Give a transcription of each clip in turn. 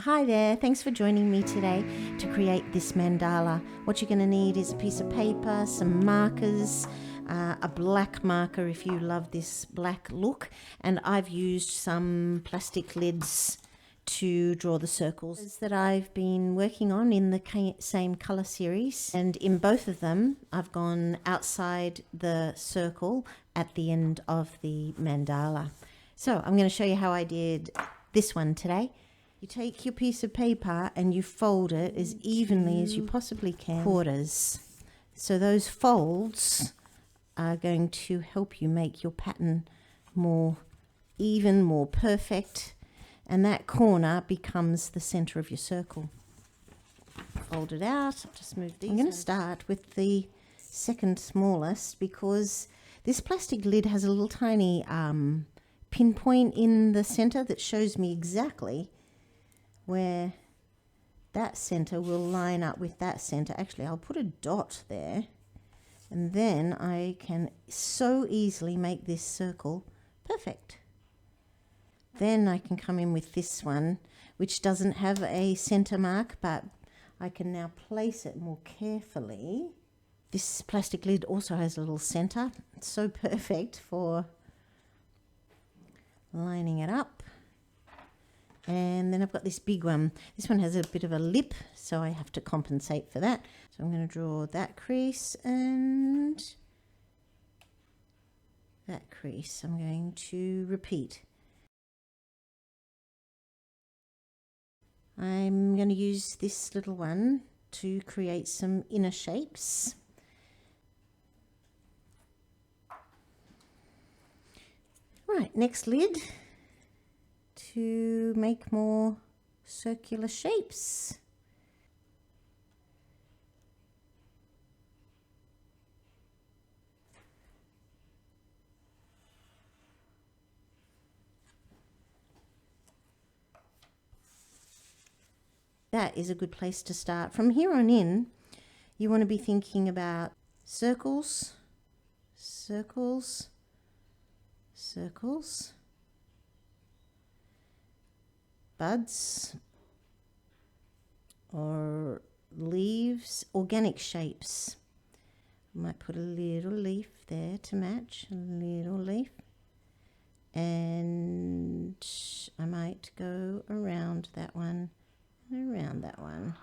Hi there, thanks for joining me today to create this mandala. What you're going to need is a piece of paper, some markers, a black marker if you love this black look, and I've used some plastic lids to draw the circles that I've been working on in the same color series, and in both of them I've gone outside the circle at the end of the mandala. So I'm going to show you how I did this one today. You take your piece of paper and you fold it as evenly as you possibly can, quarters. So those folds are going to help you make your pattern more even, more perfect, and that corner becomes the center of your circle. Fold it out. I'll just move these. I'm going to start with the second smallest because this plastic lid has a little tiny pinpoint in the center that shows me exactly where that center will line up with that center. Actually, I'll put a dot there, and then I can so easily make this circle perfect. Then I can come in with this one, which doesn't have a center mark, but I can now place it more carefully. This plastic lid also has a little center. It's so perfect for lining it up. And then I've got this big one. This one has a bit of a lip, so I have to compensate for that. So I'm going to draw that crease and that crease. I'm going to repeat. I'm going to use this little one to create some inner shapes. Right, next lid to make more circular shapes. That is a good place to start. From here on in, you want to be thinking about circles, circles, circles, buds or leaves, organic shapes. I might put a little leaf there to match, a little leaf, and I might go around that one and around that one.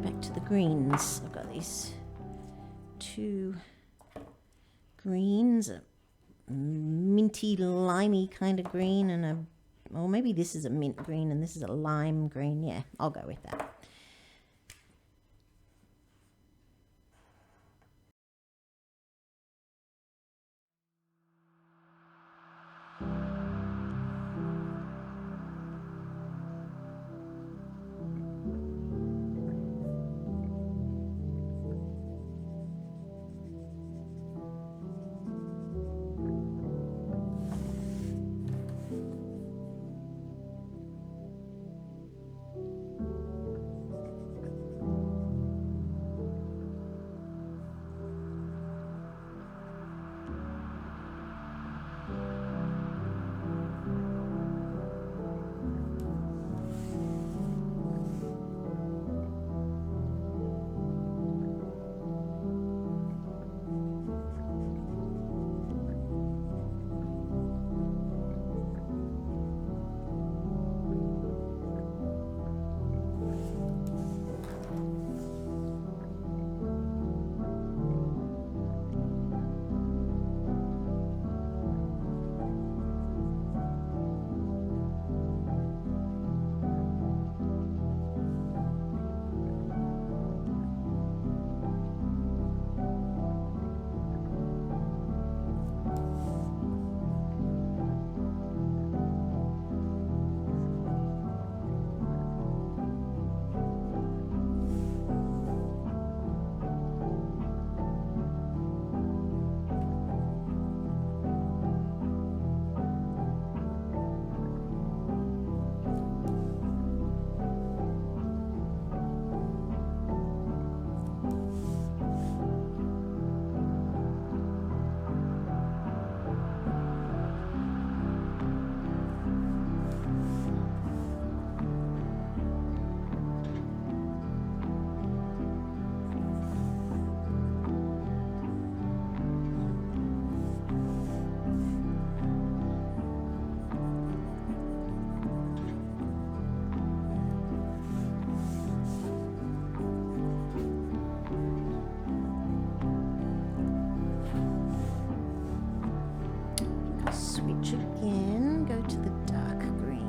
back to the greens. I've got these two greens, a minty, limey kind of green, and or maybe this is a mint green and this is a lime green. Yeah, I'll go with that. Switch again, go to the dark green.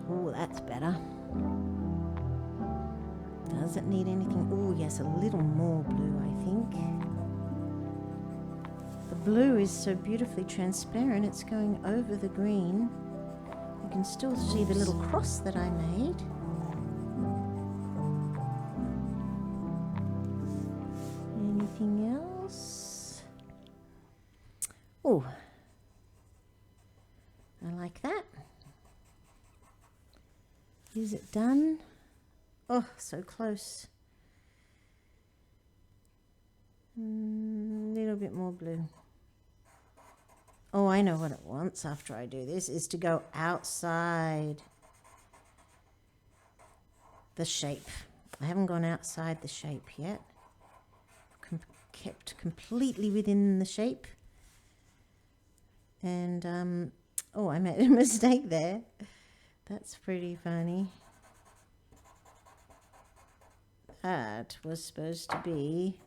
Oh, that's better. Does it need anything? Oh, yes, a little more blue, I think. The blue is so beautifully transparent, it's going over the green. You can still see the little cross that I made. Anything else? Oh, I like that. Is it done? Oh, so close. Little bit more blue. Oh, I know what it wants after I do this, is to go outside the shape. I haven't gone outside the shape yet. Kept completely within the shape. And, oh, I made a mistake there. That's pretty funny. That was supposed to be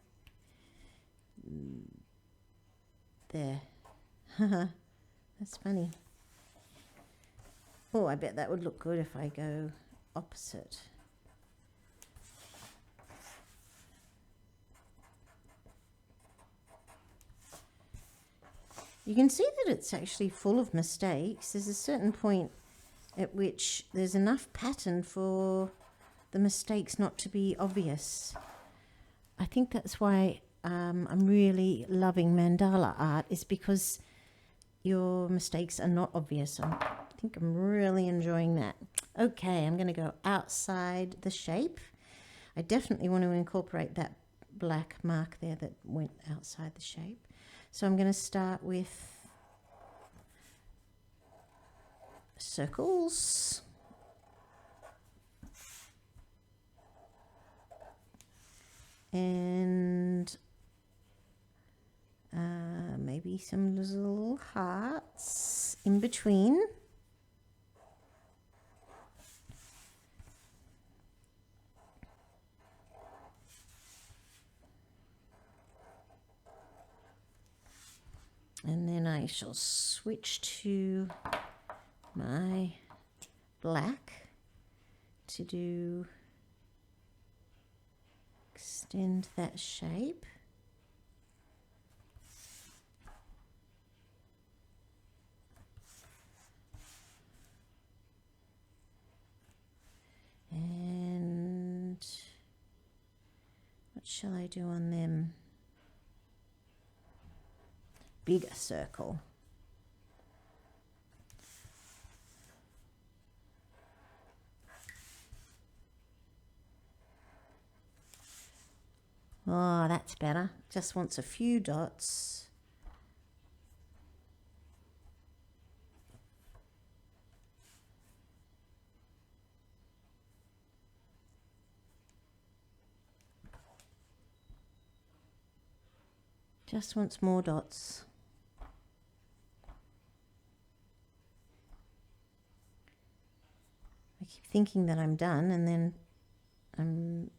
there. That's funny. Oh, I bet that would look good if I go opposite. You can see that it's actually full of mistakes. There's a certain point at which there's enough pattern for the mistakes not to be obvious. I think that's why I'm really loving mandala art, is because your mistakes are not obvious. I think I'm really enjoying that. Okay, I'm going to go outside the shape. I definitely want to incorporate that black mark there that went outside the shape. So I'm going to start with circles. And maybe some little hearts in between. And then I shall switch to my black to do extend that shape. And what shall I do on them? Bigger circle. Oh, that's better. Just wants a few dots. Just wants more dots. I keep thinking that I'm done, and then I'm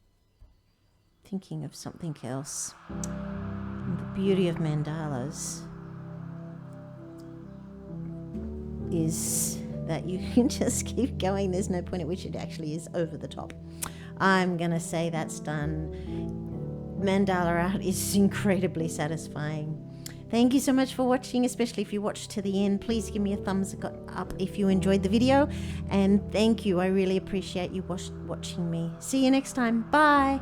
thinking of something else. And the beauty of mandalas is that you can just keep going. There's no point at which it actually is over the top. I'm going to say that's done. Mandala art is incredibly satisfying. Thank you so much for watching, especially if you watched to the end. Please give me a thumbs up if you enjoyed the video. And thank you. I really appreciate you watching me. See you next time. Bye.